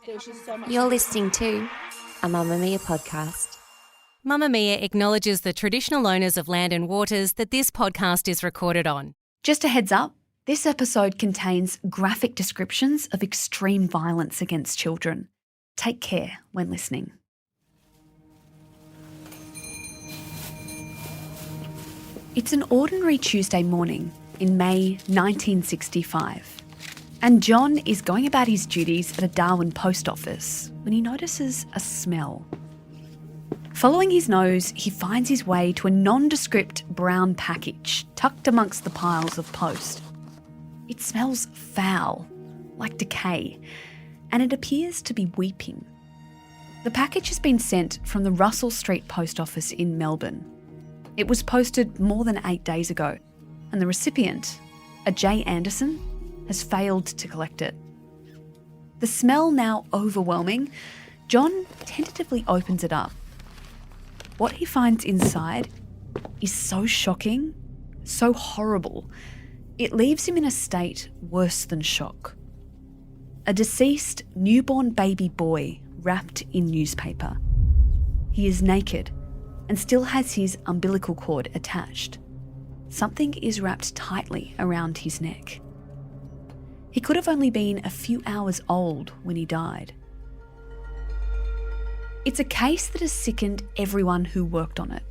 There's just so much. You're listening to a Mamamia podcast. Mamamia acknowledges the traditional owners of land and waters that this podcast is recorded on. Just a heads up, this episode contains graphic descriptions of extreme violence against children. Take care when listening. It's an ordinary Tuesday morning in May 1965. And John is going about his duties at a Darwin post office when he notices a smell. Following his nose, he finds his way to a nondescript brown package tucked amongst the piles of post. It smells foul, like decay, and it appears to be weeping. The package has been sent from the Russell Street post office in Melbourne. It was posted more than 8 days ago, and the recipient, a J. Anderson, has failed to collect it. The smell now overwhelming, John tentatively opens it up. What he finds inside is so shocking, so horrible, it leaves him in a state worse than shock. A deceased newborn baby boy wrapped in newspaper. He is naked and still has his umbilical cord attached. Something is wrapped tightly around his neck. He could have only been a few hours old when he died. It's a case that has sickened everyone who worked on it.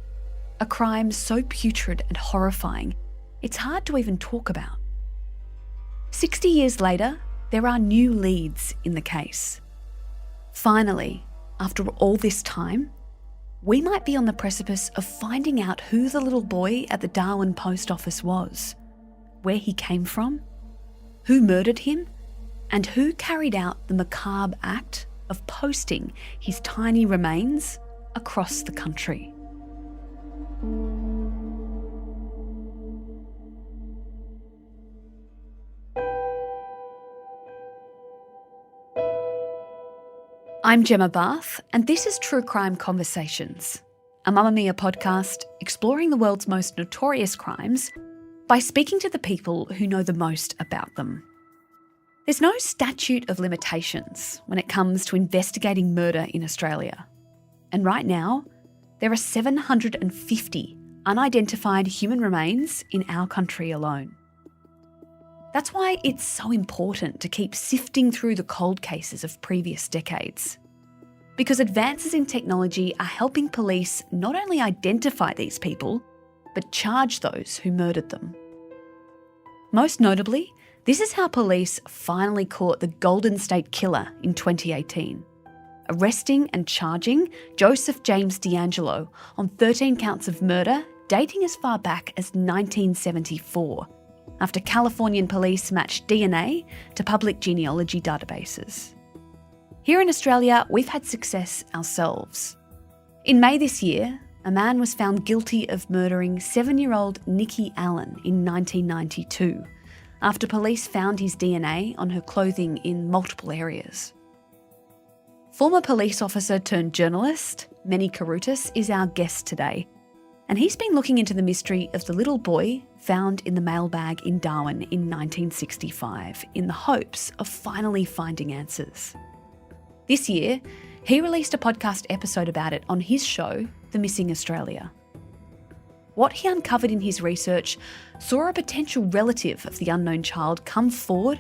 A crime so putrid and horrifying, it's hard to even talk about. 60 years later, there are new leads in the case. Finally, after all this time, we might be on the precipice of finding out who the little boy at the Darwin post office was, where he came from, who murdered him, and who carried out the macabre act of posting his tiny remains across the country. I'm Gemma Barth, and this is True Crime Conversations, a Mamamia podcast exploring the world's most notorious crimes by speaking to the people who know the most about them. There's no statute of limitations when it comes to investigating murder in Australia. And right now, there are 750 unidentified human remains in our country alone. That's why it's so important to keep sifting through the cold cases of previous decades. Because advances in technology are helping police not only identify these people, but charge those who murdered them. Most notably, this is how police finally caught the Golden State Killer in 2018, arresting and charging Joseph James D'Angelo on 13 counts of murder dating as far back as 1974, after Californian police matched DNA to public genealogy databases. Here in Australia, we've had success ourselves. In May this year, a man was found guilty of murdering 7-year-old Nikki Allen in 1992, after police found his DNA on her clothing in multiple areas. Former police officer turned journalist, Meni Karutis, is our guest today, and he's been looking into the mystery of the little boy found in the mailbag in Darwin in 1965 in the hopes of finally finding answers. This year, he released a podcast episode about it on his show, The Missing Australia. What he uncovered in his research saw a potential relative of the unknown child come forward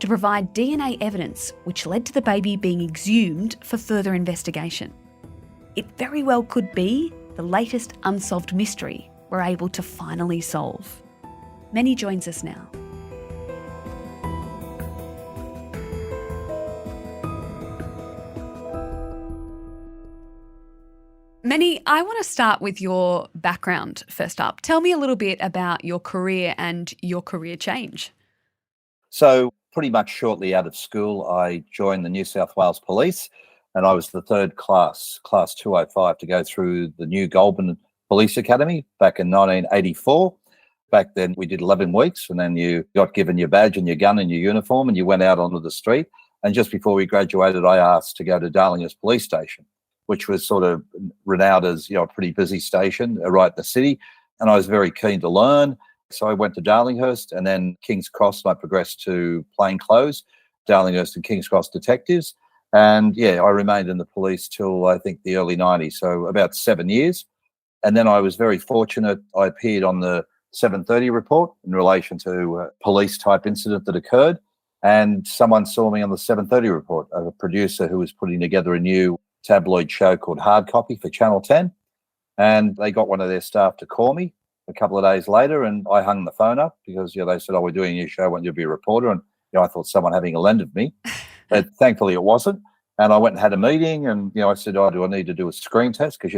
to provide DNA evidence which led to the baby being exhumed for further investigation. It very well could be the latest unsolved mystery we're able to finally solve. Meni joins us now. Meni, I want to start with your background first up. Tell me a little bit about your career and your career change. So pretty much shortly out of school, I joined the New South Wales Police, and I was the third class 205, to go through the new Goulburn Police Academy back in 1984. Back then we did 11 weeks, and then you got given your badge and your gun and your uniform, and you went out onto the street. And just before we graduated, I asked to go to Darlinghurst Police Station, which was sort of renowned as, a pretty busy station right in the city. And I was very keen to learn. So I went to Darlinghurst, and then King's Cross, and I progressed to plainclothes, Darlinghurst and King's Cross detectives. And yeah, I remained in the police till I think the early 90s, so about 7 years. And then I was very fortunate. I appeared on the 7:30 report in relation to a police type incident that occurred. And someone saw me on the 7:30 report, a producer who was putting together a new tabloid show called Hard Copy for Channel 10. And they got one of their staff to call me a couple of days later, and I hung the phone up because they said, "Oh, we're doing a new show. I want you to be a reporter." And I thought someone having a lend of me, but thankfully it wasn't. And I went and had a meeting, and I said, "Oh, do I need to do a screen test?" Because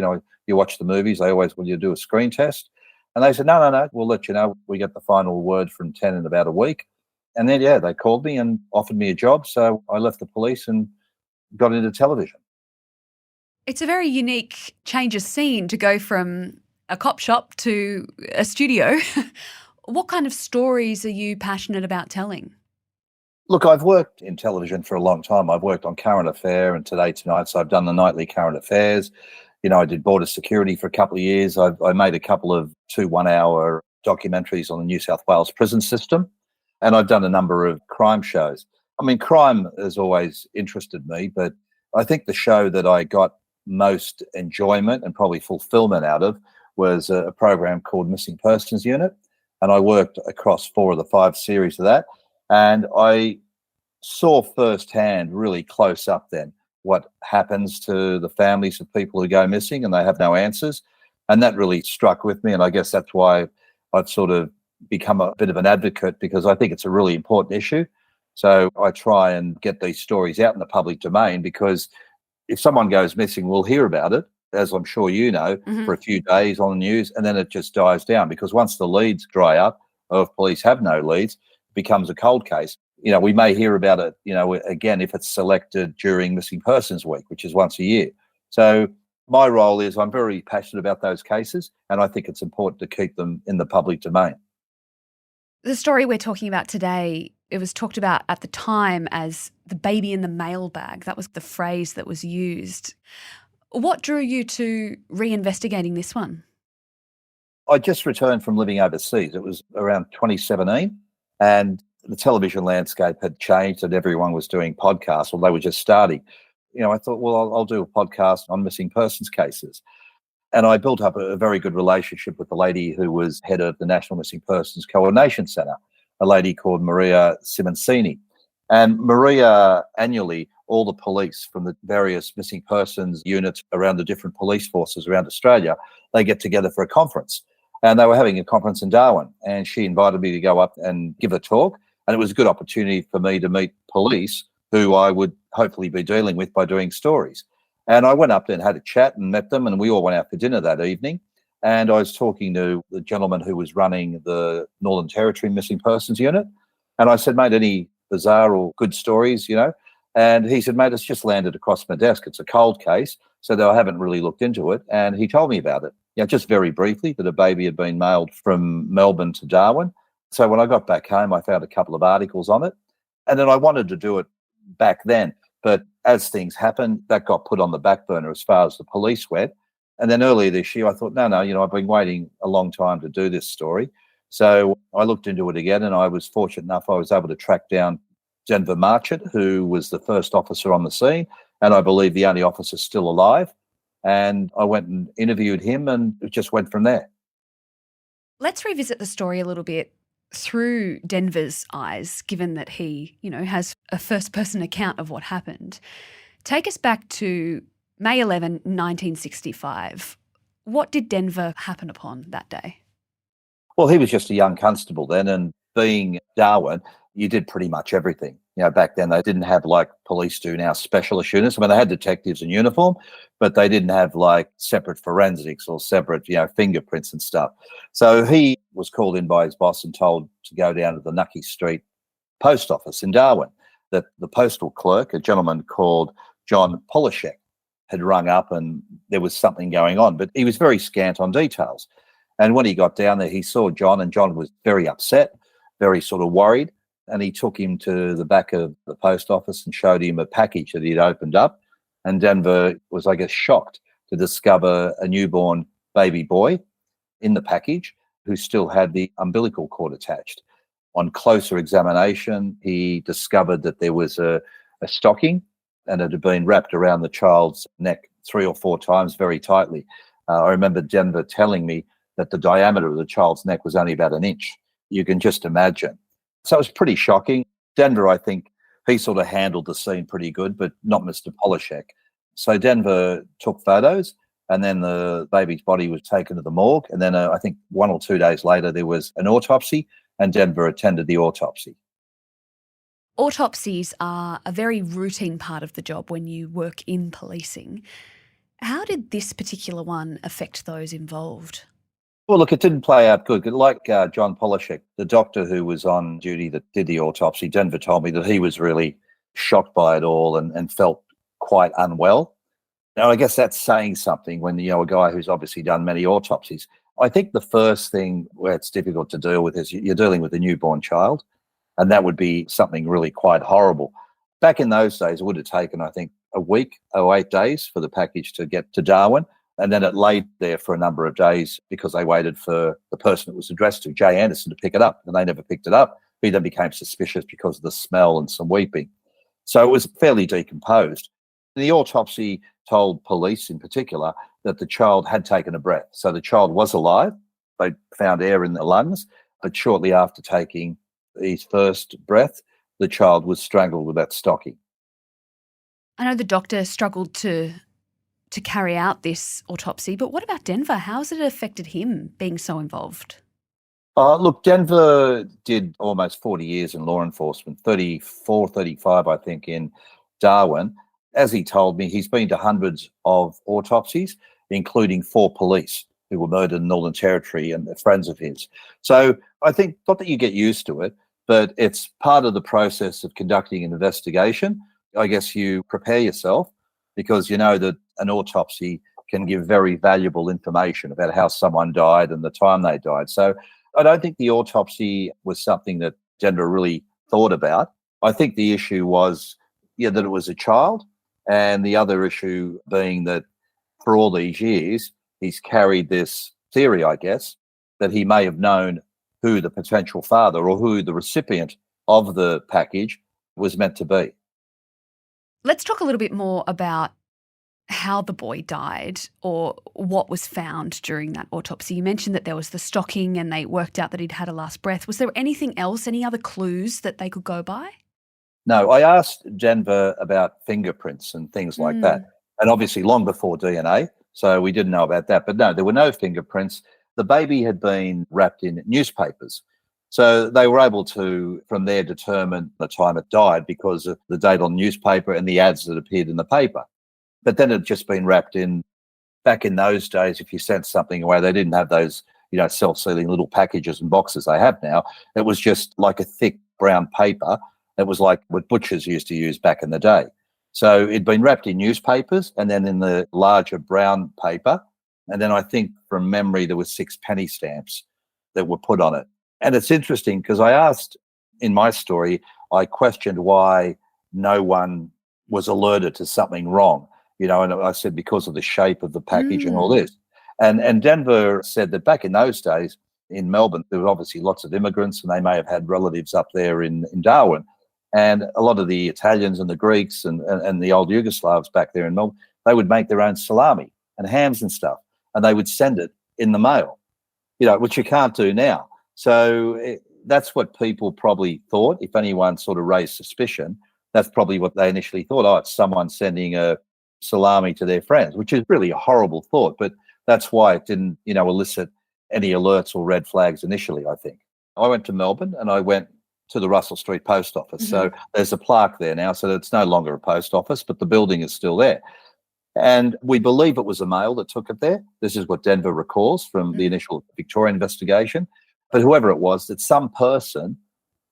you watch the movies, they always want you to do a screen test. And they said, "No, we'll let you know. We get the final word from 10 in about a week." And then they called me and offered me a job. So I left the police and got into television. It's a very unique change of scene to go from a cop shop to a studio. What kind of stories are you passionate about telling? Look, I've worked in television for a long time. I've worked on Current Affair and Today Tonight, so I've done the nightly Current Affairs. I did border security for a couple of years. I made a couple of 2 one-hour documentaries on the New South Wales prison system, and I've done a number of crime shows. I mean, crime has always interested me, but I think the show that I got most enjoyment and probably fulfillment out of was a program called Missing Persons Unit, and I worked across 4 of the 5 series of that. And I saw firsthand, really close up then, what happens to the families of people who go missing and they have no answers. And that really struck with me. And I guess that's why I've sort of become a bit of an advocate, because I think it's a really important issue. So I try and get these stories out in the public domain, because if someone goes missing, we'll hear about it, as I'm sure you know, for a few days on the news, and then it just dies down, because once the leads dry up, or if police have no leads, it becomes a cold case. We may hear about it, again, if it's selected during Missing Persons Week, which is once a year. So my role is I'm very passionate about those cases, and I think it's important to keep them in the public domain. The story we're talking about today, it was talked about at the time as the baby in the mailbag. That was the phrase that was used. What drew you to reinvestigating this one? I just returned from living overseas. It was around 2017, and the television landscape had changed and everyone was doing podcasts, or they were just starting. I thought, well, I'll do a podcast on missing persons cases. And I built up a very good relationship with the lady who was head of the National Missing Persons Coordination Centre, a lady called Maria Simoncini. And Maria, annually, all the police from the various missing persons units around the different police forces around Australia, they get together for a conference. And they were having a conference in Darwin, and she invited me to go up and give a talk. And it was a good opportunity for me to meet police who I would hopefully be dealing with by doing stories. And I went up there and had a chat and met them, and we all went out for dinner that evening. And I was talking to the gentleman who was running the Northern Territory Missing Persons Unit. And I said, "Mate, any bizarre or good stories, And he said, "Mate, it's just landed across my desk. It's a cold case, so I haven't really looked into it." And he told me about it, just very briefly, that a baby had been mailed from Melbourne to Darwin. So when I got back home, I found a couple of articles on it. And then I wanted to do it back then. But as things happened, that got put on the back burner as far as the police went. And then earlier this year, I thought, no, I've been waiting a long time to do this story. So I looked into it again, and I was fortunate enough I was able to track down Denver Marchant, who was the first officer on the scene, and I believe the only officer still alive. And I went and interviewed him, and it just went from there. Let's revisit the story a little bit through Denver's eyes, given that he, has a first-person account of what happened. Take us back to May 11, 1965. What did Denver happen upon that day? Well, he was just a young constable then, and being Darwin, you did pretty much everything. Back then they didn't have, like police do now, specialist units. I mean, they had detectives in uniform, but they didn't have like separate forensics or separate, fingerprints and stuff. So he was called in by his boss and told to go down to the Nucky Street post office in Darwin. That the postal clerk, a gentleman called John Polishek, had rung up and there was something going on, but he was very scant on details. And when he got down there, he saw John, and John was very upset, very sort of worried. And he took him to the back of the post office and showed him a package that he'd opened up. And Denver was, I guess, shocked to discover a newborn baby boy in the package who still had the umbilical cord attached. On closer examination, he discovered that there was a stocking and it had been wrapped around the child's neck 3 or 4 times very tightly. I remember Denver telling me that the diameter of the child's neck was only about an inch. You can just imagine. So it was pretty shocking. Denver, I think, he sort of handled the scene pretty good, but not Mr. Polishek. So Denver took photos, and then the baby's body was taken to the morgue. And then I think 1 or 2 days later, there was an autopsy, and Denver attended the autopsy. Autopsies are a very routine part of the job when you work in policing. How did this particular one affect those involved? Well, look, it didn't play out good. Like John Polishek, the doctor who was on duty that did the autopsy, Denver told me that he was really shocked by it all and felt quite unwell. Now, I guess that's saying something when, a guy who's obviously done many autopsies. I think the first thing where it's difficult to deal with is you're dealing with a newborn child, and that would be something really quite horrible. Back in those days, it would have taken, I think, a week or 8 days for the package to get to Darwin. And then it laid there for a number of days because they waited for the person it was addressed to, Jay Anderson, to pick it up. And they never picked it up. He then became suspicious because of the smell and some weeping. So it was fairly decomposed. The autopsy told police in particular that the child had taken a breath. So the child was alive. They found air in the lungs. But shortly after taking his first breath, the child was strangled with that stocking. I know the doctor struggled to carry out this autopsy, but what about Denver? How has it affected him being so involved? Look, Denver did almost 40 years in law enforcement, 34, 35, I think, in Darwin. As he told me, he's been to hundreds of autopsies, including 4 police who were murdered in the Northern Territory and friends of his. So I think, not that you get used to it, but it's part of the process of conducting an investigation. I guess you prepare yourself because you know that an autopsy can give very valuable information about how someone died and the time they died. So I don't think the autopsy was something that Denver really thought about. I think the issue was, that it was a child, and the other issue being that for all these years, he's carried this theory, I guess, that he may have known who the potential father or who the recipient of the package was meant to be. Let's talk a little bit more about how the boy died or what was found during that autopsy. You mentioned that there was the stocking and they worked out that he'd had a last breath. Was there anything else, any other clues that they could go by? No, I asked Denver about fingerprints and things like that. And obviously long before DNA, so we didn't know about that. But no, there were no fingerprints. The baby had been wrapped in newspapers. So they were able to, from there, determine the time it died because of the date on the newspaper and the ads that appeared in the paper. But then it had just been wrapped in. Back in those days, if you sent something away, they didn't have those, self-sealing little packages and boxes they have now. It was just like a thick brown paper. It was like what butchers used to use back in the day. So it'd been wrapped in newspapers and then in the larger brown paper. And then I think from memory, there were 6 penny stamps that were put on it. And it's interesting because I asked in my story, I questioned why no one was alerted to something wrong, and I said because of the shape of the package and all this. And Denver said that back in those days in Melbourne, there were obviously lots of immigrants and they may have had relatives up there in Darwin. And a lot of the Italians and the Greeks and the old Yugoslavs back there in Melbourne, they would make their own salami and hams and stuff, and they would send it in the mail, which you can't do now. So that's what people probably thought. If anyone sort of raised suspicion, that's probably what they initially thought. Oh, it's someone sending a salami to their friends, which is really a horrible thought. But that's why it didn't, elicit any alerts or red flags initially, I think. I went to Melbourne and I went to the Russell Street Post Office. Mm-hmm. So there's a plaque there now, so it's no longer a post office, but the building is still there. And we believe it was a male that took it there. This is what Denver recalls from the initial Victoria investigation. But whoever it was, that some person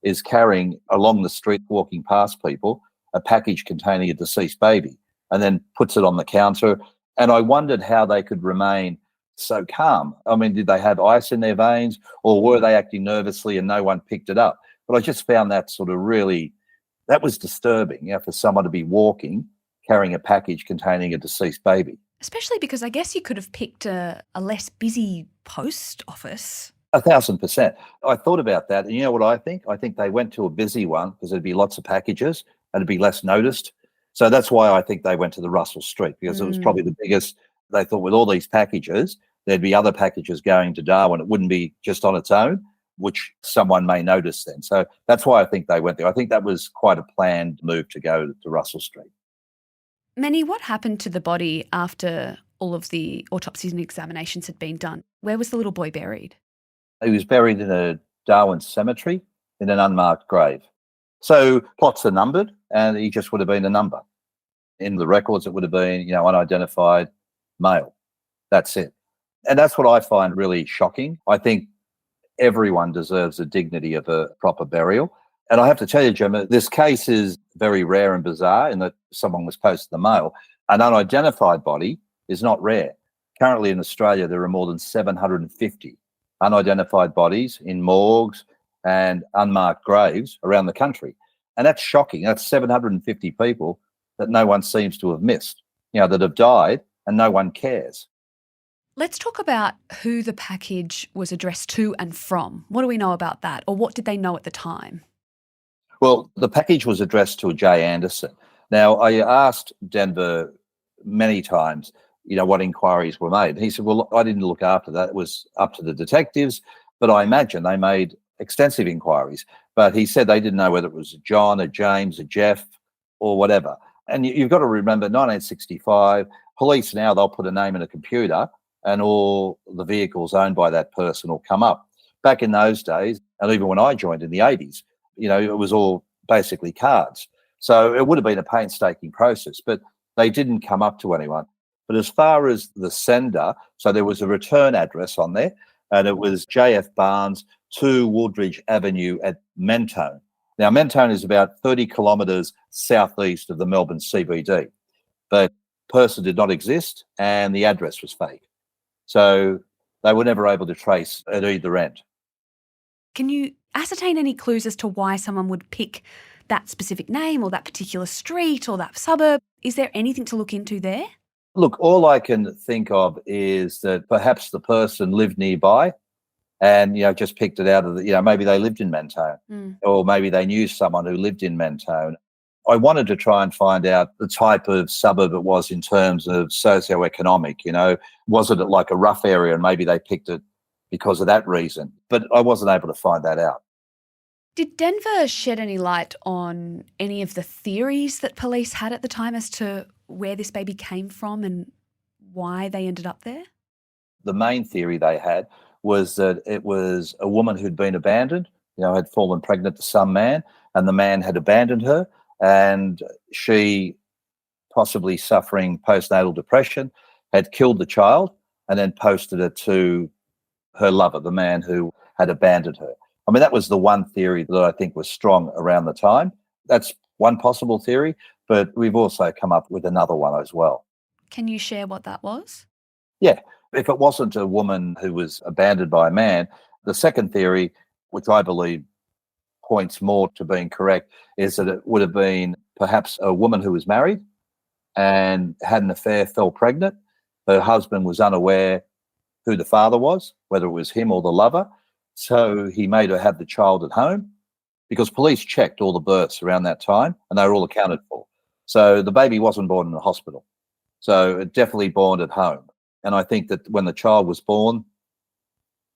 is carrying along the street, walking past people, a package containing a deceased baby, and then puts it on the counter. And I wondered how they could remain so calm. I mean, did they have ice in their veins, or were they acting nervously and no one picked it up? But I just found that sort of that was disturbing, for someone to be walking, carrying a package containing a deceased baby. Especially because I guess you could have picked a less busy post office. 1,000%. I thought about that. And you know what I think? I think they went to a busy one because there'd be lots of packages and it'd be less noticed. So that's why I think they went to the Russell Street, because it was probably the biggest. They thought with all these packages, there'd be other packages going to Darwin. It wouldn't be just on its own, which someone may notice then. So that's why I think they went there. I think that was quite a planned move to go to Russell Street. Manny, what happened to the body after all of the autopsies and examinations had been done? Where was the little boy buried? He was buried in a Darwin cemetery in an unmarked grave. So plots are numbered, and he just would have been a number. In the records, it would have been, unidentified male. That's it. And that's what I find really shocking. I think everyone deserves the dignity of a proper burial. And I have to tell you, Gemma, this case is very rare and bizarre in that someone was posted in the mail. An unidentified body is not rare. Currently in Australia, there are more than 750 unidentified bodies in morgues and unmarked graves around the country. And that's shocking. That's 750 people that no one seems to have missed, that have died and no one cares. Let's talk about who the package was addressed to and from. What do we know about that? Or what did they know at the time? Well, the package was addressed to a Jay Anderson. Now, I asked Denver many times, what inquiries were made. And he said, well, I didn't look after that. It was up to the detectives, but I imagine they made extensive inquiries. But he said they didn't know whether it was a John, a James, a Jeff, or whatever. And you've got to remember, 1965, police now, they'll put a name in a computer and all the vehicles owned by that person will come up. Back in those days, and even when I joined in the 80s, it was all basically cards. So it would have been a painstaking process, but they didn't come up to anyone. But as far as the sender, so there was a return address on there, and it was JF Barnes, 2 Woodridge Avenue at Mentone. Now, Mentone is about 30 kilometres southeast of the Melbourne CBD, but person did not exist and the address was fake. So they were never able to trace at either end. Can you ascertain any clues as to why someone would pick that specific name or that particular street or that suburb? Is there anything to look into there? Look, all I can think of is that perhaps the person lived nearby and, just picked it out of the, maybe they lived in Mentone or maybe they knew someone who lived in Mentone. I wanted to try and find out the type of suburb it was in terms of socioeconomic, was it like a rough area and maybe they picked it because of that reason? But I wasn't able to find that out. Did Denver shed any light on any of the theories that police had at the time as to where this baby came from and why they ended up there? The main theory they had was that it was a woman who'd been abandoned, had fallen pregnant to some man, and the man had abandoned her, and she, possibly suffering postnatal depression, had killed the child and then posted it to her lover, the man who had abandoned her. I mean, that was the one theory that I think was strong around the time. That's one possible theory, but we've also come up with another one as well. Can you share what that was? Yeah. If it wasn't a woman who was abandoned by a man, the second theory, which I believe points more to being correct, is that it would have been perhaps a woman who was married and had an affair, fell pregnant. Her husband was unaware who the father was, whether it was him or the lover. So he made her have the child at home because police checked all the births around that time and they were all accounted for. So the baby wasn't born in the hospital. So it definitely born at home. And I think that when the child was born,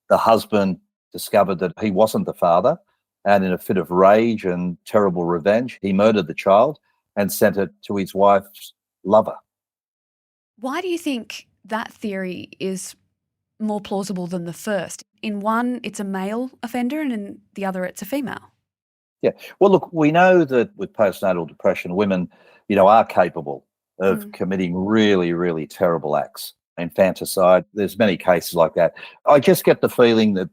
the husband discovered that he wasn't the father, and in a fit of rage and terrible revenge, he murdered the child and sent it to his wife's lover. Why do you think that theory is more plausible than the first? In one, it's a male offender, and in the other, it's a female. Yeah. Well, look, we know that with postnatal depression, women, are capable of committing really, really terrible acts. Infanticide, there's many cases like that. I just get the feeling that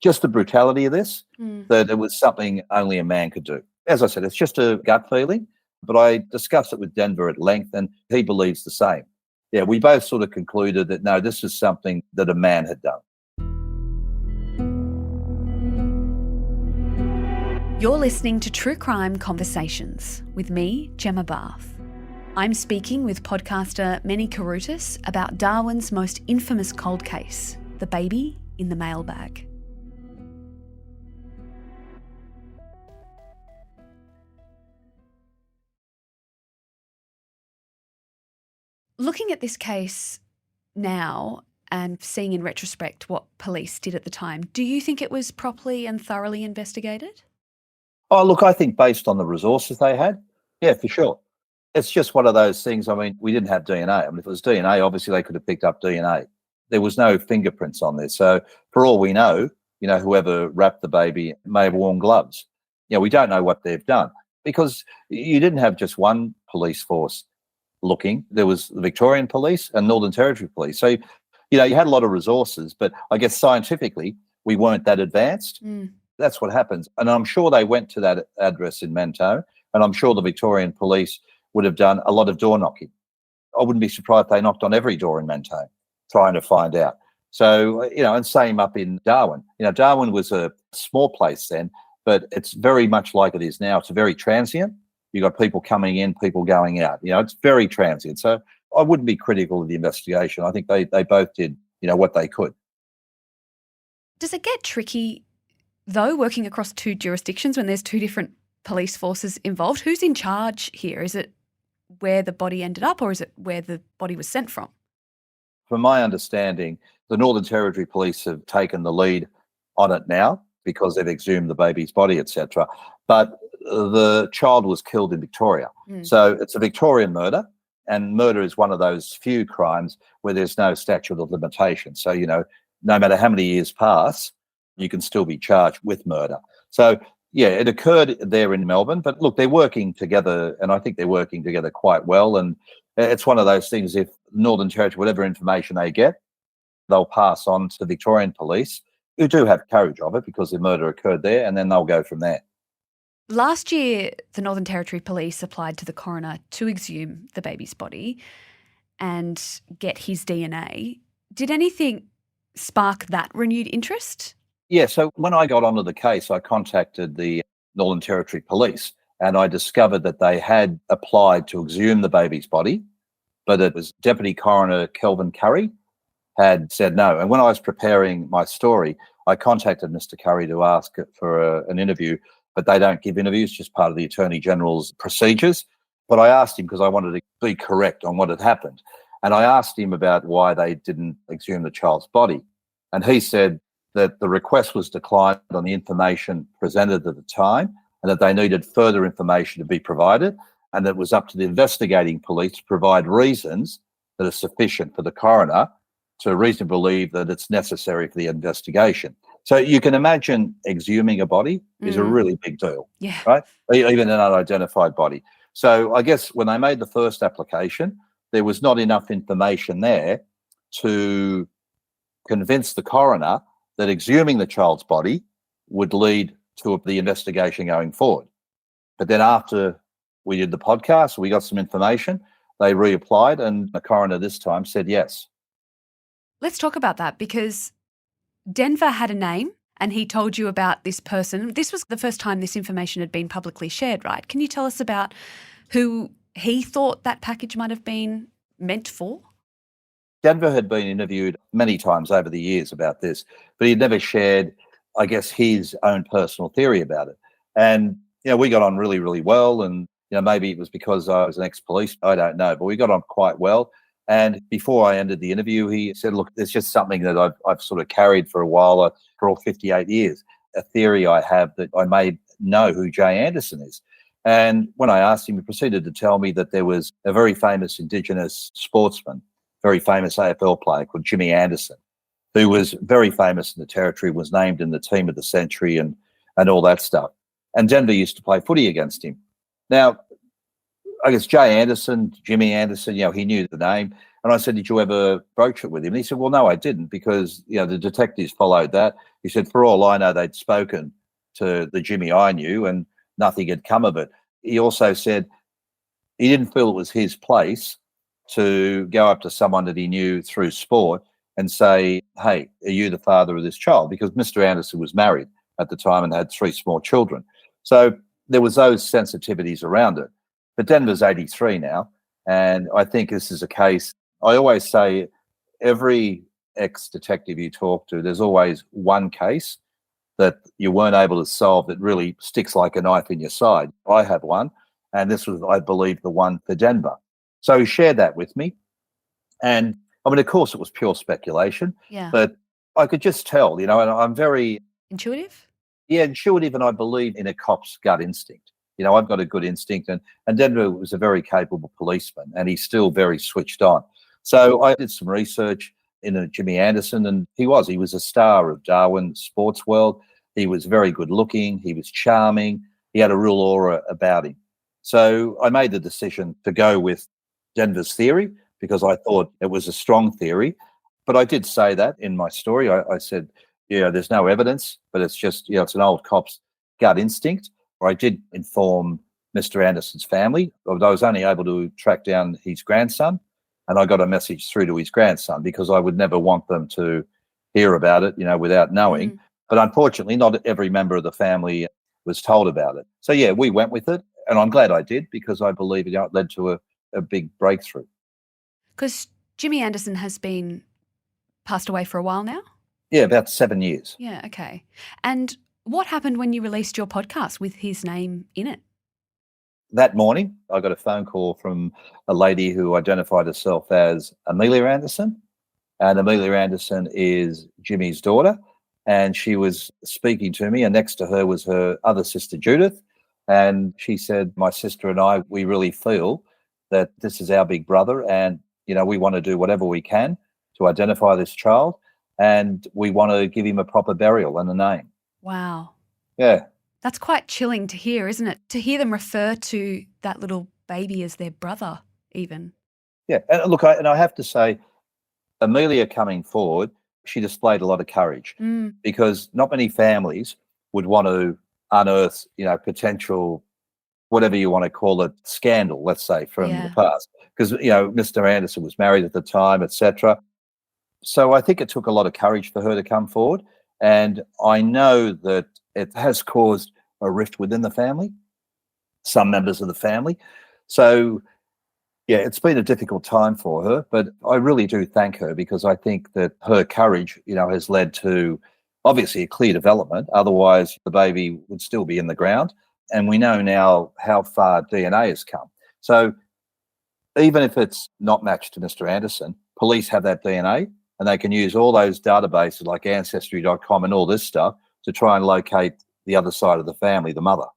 just the brutality of this, that it was something only a man could do. As I said, it's just a gut feeling, but I discussed it with Denver at length and he believes the same. Yeah, we both sort of concluded that, no, this is something that a man had done. You're listening to True Crime Conversations with me, Gemma Barth. I'm speaking with podcaster Manny Karutis about Darwin's most infamous cold case, the baby in the mailbag. Looking at this case now and seeing in retrospect what police did at the time, do you think it was properly and thoroughly investigated? Oh, look, I think based on the resources they had, yeah, for sure. It's just one of those things. I mean, we didn't have DNA. I mean, if it was DNA, obviously they could have picked up DNA. There was no fingerprints on this. So for all we know, whoever wrapped the baby may have worn gloves. We don't know what they've done because you didn't have just one police force looking. There was the Victorian Police and Northern Territory Police. So, you had a lot of resources, but I guess scientifically we weren't that advanced. That's what happens. And I'm sure they went to that address in Mentone, and I'm sure the Victorian Police would have done a lot of door knocking. I wouldn't be surprised if they knocked on every door in Mentone trying to find out. So, and same up in Darwin. Darwin was a small place then, but it's very much like it is now. It's very transient. You've got people coming in, people going out. It's very transient. So I wouldn't be critical of the investigation. I think they both did, what they could. Does it get tricky, though, working across two jurisdictions when there's two different police forces involved? Who's in charge here? Is it where the body ended up, or is it where the body was sent from? From my understanding, the Northern Territory Police have taken the lead on it now because they've exhumed the baby's body, etc. But the child was killed in Victoria. So it's a Victorian murder, and murder is one of those few crimes where there's no statute of limitation. So, no matter how many years pass, you can still be charged with murder. So, yeah, it occurred there in Melbourne, but look, they're working together, and I think they're working together quite well. And it's one of those things, if Northern Territory, whatever information they get, they'll pass on to the Victorian Police, who do have courage of it because the murder occurred there, and then they'll go from there. Last year, the Northern Territory Police applied to the coroner to exhume the baby's body and get his DNA. Did anything spark that renewed interest? Yeah, so when I got onto the case, I contacted the Northern Territory Police, and I discovered that they had applied to exhume the baby's body, but it was Deputy Coroner Kelvin Curry had said no. And when I was preparing my story, I contacted Mr. Curry to ask for an interview, but they don't give interviews, just part of the Attorney General's procedures. But I asked him because I wanted to be correct on what had happened. And I asked him about why they didn't exhume the child's body. And he said that the request was declined on the information presented at the time, and that they needed further information to be provided, and that it was up to the investigating police to provide reasons that are sufficient for the coroner to reasonably believe that it's necessary for the investigation. So you can imagine exhuming a body is a really big deal, right? Even an unidentified body. So I guess when they made the first application, there was not enough information there to convince the coroner that exhuming the child's body would lead to the investigation going forward. But then after we did the podcast, we got some information, they reapplied, and the coroner this time said yes. Let's talk about that, because Denver had a name and he told you about this person. This was the first time this information had been publicly shared, right? Can you tell us about who he thought that package might have been meant for? Denver had been interviewed many times over the years about this, but he'd never shared, I guess, his own personal theory about it. And, we got on really, really well. And, maybe it was because I was an ex-police, I don't know, but we got on quite well. And before I ended the interview, he said, look, there's just something that I've sort of carried for a while, for all 58 years, a theory I have that I may know who Jay Anderson is. And when I asked him, he proceeded to tell me that there was a very famous Indigenous sportsman, very famous AFL player called Jimmy Anderson, who was very famous in the Territory, was named in the team of the century and all that stuff. And Denver used to play footy against him. Now, I guess Jay Anderson, Jimmy Anderson, he knew the name. And I said, did you ever broach it with him? And he said, well, no, I didn't, because, the detectives followed that. He said, for all I know, they'd spoken to the Jimmy I knew and nothing had come of it. He also said he didn't feel it was his place to go up to someone that he knew through sport and say, hey, are you the father of this child? Because Mr. Anderson was married at the time and had 3 small children. So there was those sensitivities around it. But Denver's 83 now, and I think this is a case, I always say every ex-detective you talk to, there's always one case that you weren't able to solve that really sticks like a knife in your side. I have one, and this was, I believe, the one for Denver. So he shared that with me, And I mean, of course, it was pure speculation, Yeah. but I could just tell, and I'm very, Intuitive? intuitive, and I believe in a cop's gut instinct. I've got a good instinct, and Denver was a very capable policeman, and he's still very switched on. So I did some research into Jimmy Anderson, and he was a star of Darwin sports world. He was very good looking. He was charming. He had a real aura about him. So I made the decision to go with Denver's theory because I thought it was a strong theory. But I did say that in my story. I said, there's no evidence, but it's just, it's an old cop's gut instinct. I did inform Mr. Anderson's family. I was only able to track down his grandson, and I got a message through to his grandson because I would never want them to hear about it, without knowing. Mm. But unfortunately, not every member of the family was told about it. So, yeah, we went with it, and I'm glad I did because I believe it led to a big breakthrough. Because Jimmy Anderson has been passed away for a while now? Yeah, about 7 years. Yeah, okay. And what happened when you released your podcast with his name in it? That morning, I got a phone call from a lady who identified herself as Amelia Anderson. And Amelia Anderson is Jimmy's daughter. And she was speaking to me, and next to her was her other sister, Judith. And she said, my sister and I, we really feel that this is our big brother, and, we want to do whatever we can to identify this child, and we want to give him a proper burial and a name. Wow. Yeah. That's quite chilling to hear, isn't it? To hear them refer to that little baby as their brother, even. Yeah. And look, I have to say, Amelia coming forward, she displayed a lot of courage because not many families would want to unearth, potential, whatever you want to call it, scandal, let's say, from the past. Because, Mr. Anderson was married at the time, etc. So I think it took a lot of courage for her to come forward. And I know that it has caused a rift within the family, some members of the family. So, yeah, it's been a difficult time for her, but I really do thank her because I think that her courage, has led to obviously a clear development. Otherwise, the baby would still be in the ground. And we know now how far DNA has come. So even if it's not matched to Mr. Anderson, police have that DNA and they can use all those databases like Ancestry.com and all this stuff to try and locate the other side of the family, the mother.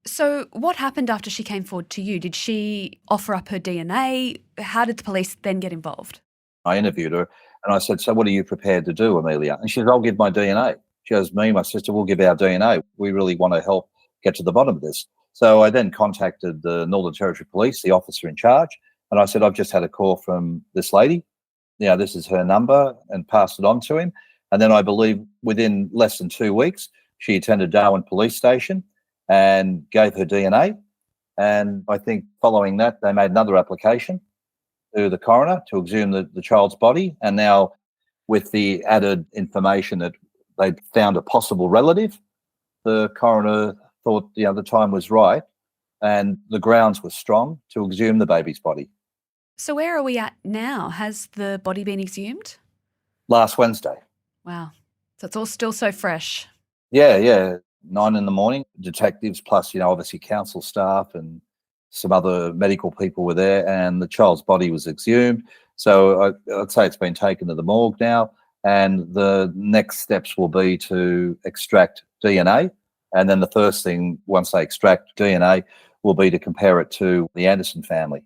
So what happened after she came forward to you? Did she offer up her DNA? How did the police then get involved? I interviewed her and I said, so what are you prepared to do, Amelia? And she said, I'll give my DNA. She goes, me and my sister will give our DNA. We really want to help get to the bottom of this. So I then contacted the Northern Territory Police, the officer in charge, and I said, I've just had a call from this lady. This is her number, and passed it on to him. And then I believe within less than 2 weeks, she attended Darwin Police Station and gave her DNA. And I think following that, they made another application to the coroner to exhume the child's body. And now with the added information that they'd found a possible relative, the coroner thought the time was right and the grounds were strong to exhume the baby's body. So where are we at now? Has the body been exhumed? Last Wednesday. Wow. So it's all still so fresh. Yeah. 9 a.m, detectives plus, obviously council staff and some other medical people were there, and the child's body was exhumed. So I'd say it's been taken to the morgue now, and the next steps will be to extract DNA. And then the first thing, once they extract DNA, will be to compare it to the Anderson family.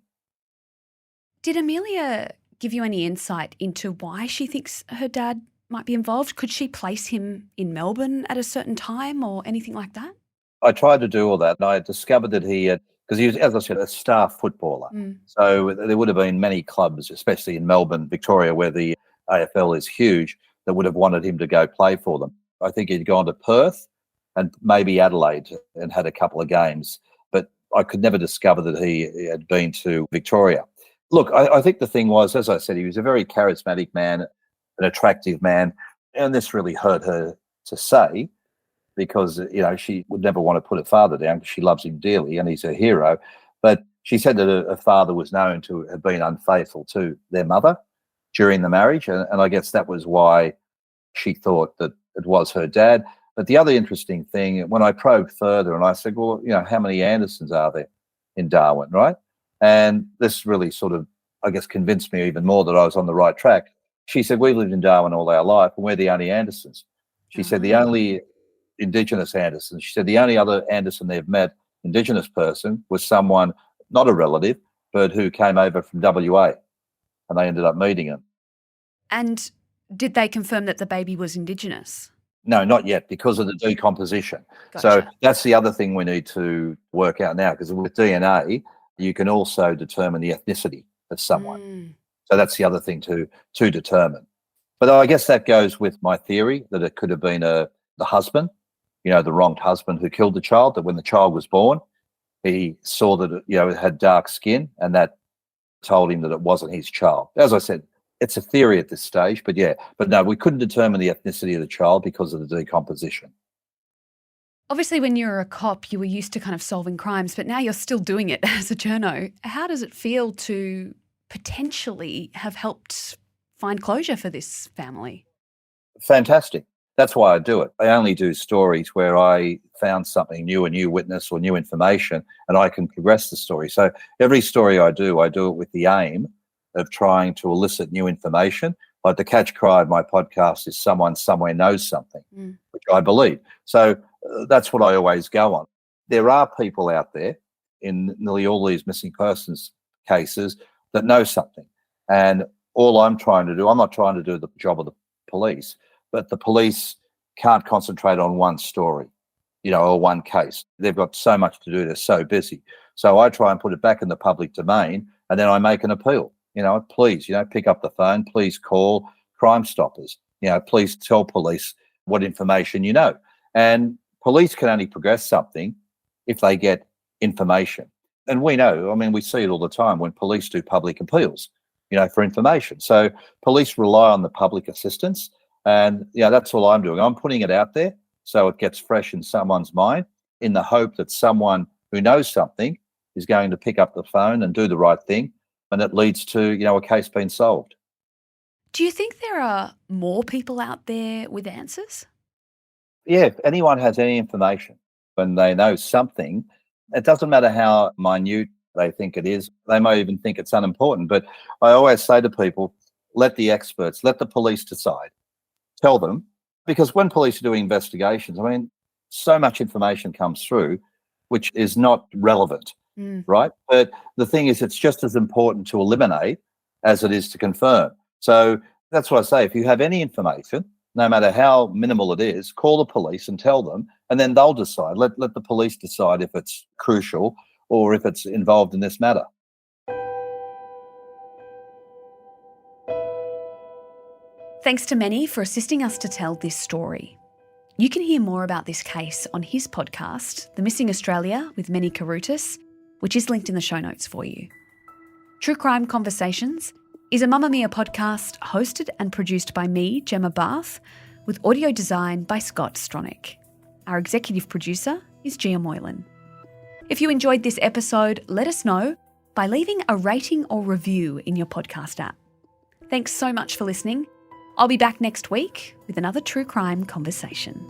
Did Amelia give you any insight into why she thinks her dad might be involved? Could she place him in Melbourne at a certain time or anything like that? I tried to do all that, and I discovered that he had, because he was, as I said, a star footballer. So there would have been many clubs, especially in Melbourne, Victoria, where the AFL is huge, that would have wanted him to go play for them. I think he'd gone to Perth and maybe Adelaide and had a couple of games, but I could never discover that he had been to Victoria. Look, I think the thing was, as I said, he was a very charismatic man, an attractive man, and this really hurt her to say because, she would never want to put her father down because she loves him dearly and he's her hero. But she said that her father was known to have been unfaithful to their mother during the marriage, and I guess that was why she thought that it was her dad. But the other interesting thing, when I probed further and I said, well, how many Andersons are there in Darwin, right? And this really sort of I guess, convinced me even more that I was on the right track. She said, we've lived in Darwin all our life and we're the only Andersons. She said, the only Indigenous Anderson. She said, the only other Anderson they've met, Indigenous person, was someone, not a relative, but who came over from WA, and they ended up meeting him. And did they confirm that the baby was Indigenous? No, not yet, because of the decomposition. Gotcha. So that's the other thing we need to work out now, because with DNA, you can also determine the ethnicity of someone. So that's the other thing to determine. But I guess that goes with my theory that it could have been the husband, the wronged husband who killed the child, that when the child was born, he saw that it had dark skin, and that told him that it wasn't his child. As I said, it's a theory at this stage, but no, we couldn't determine the ethnicity of the child because of the decomposition. Obviously, when you were a cop, you were used to kind of solving crimes, but now you're still doing it as a journo. How does it feel to potentially have helped find closure for this family? Fantastic. That's why I do it. I only do stories where I found something new, a new witness or new information, and I can progress the story. So every story I do it with the aim of trying to elicit new information. Like the catch cry of my podcast is someone somewhere knows something, which I believe. So that's what I always go on. There are people out there in nearly all these missing persons cases that know something. And all I'm trying to do, I'm not trying to do the job of the police, but the police can't concentrate on one story, or one case. They've got so much to do. They're so busy. So I try and put it back in the public domain, and then I make an appeal. Please, pick up the phone. Please call Crime Stoppers. Please tell police what information you know. And police can only progress something if they get information. And we know, we see it all the time when police do public appeals, for information. So police rely on the public assistance. And, that's all I'm doing. I'm putting it out there so it gets fresh in someone's mind, in the hope that someone who knows something is going to pick up the phone and do the right thing. And it leads to, a case being solved. Do you think there are more people out there with answers? Yeah, if anyone has any information, when they know something, it doesn't matter how minute they think it is. They may even think it's unimportant. But I always say to people, let the experts, let the police decide. Tell them, because when police are doing investigations, so much information comes through which is not relevant. Right? But the thing is, it's just as important to eliminate as it is to confirm. So that's what I say. If you have any information, no matter how minimal it is, call the police and tell them, and then they'll decide. Let the police decide if it's crucial or if it's involved in this matter. Thanks to Manny for assisting us to tell this story. You can hear more about this case on his podcast, The Missing Australia with Manny Karutis, which is linked in the show notes for you. True Crime Conversations is a Mamamia podcast hosted and produced by me, Gemma Barth, with audio design by Scott Stronach. Our executive producer is Gia Moylan. If you enjoyed this episode, let us know by leaving a rating or review in your podcast app. Thanks so much for listening. I'll be back next week with another True Crime Conversation.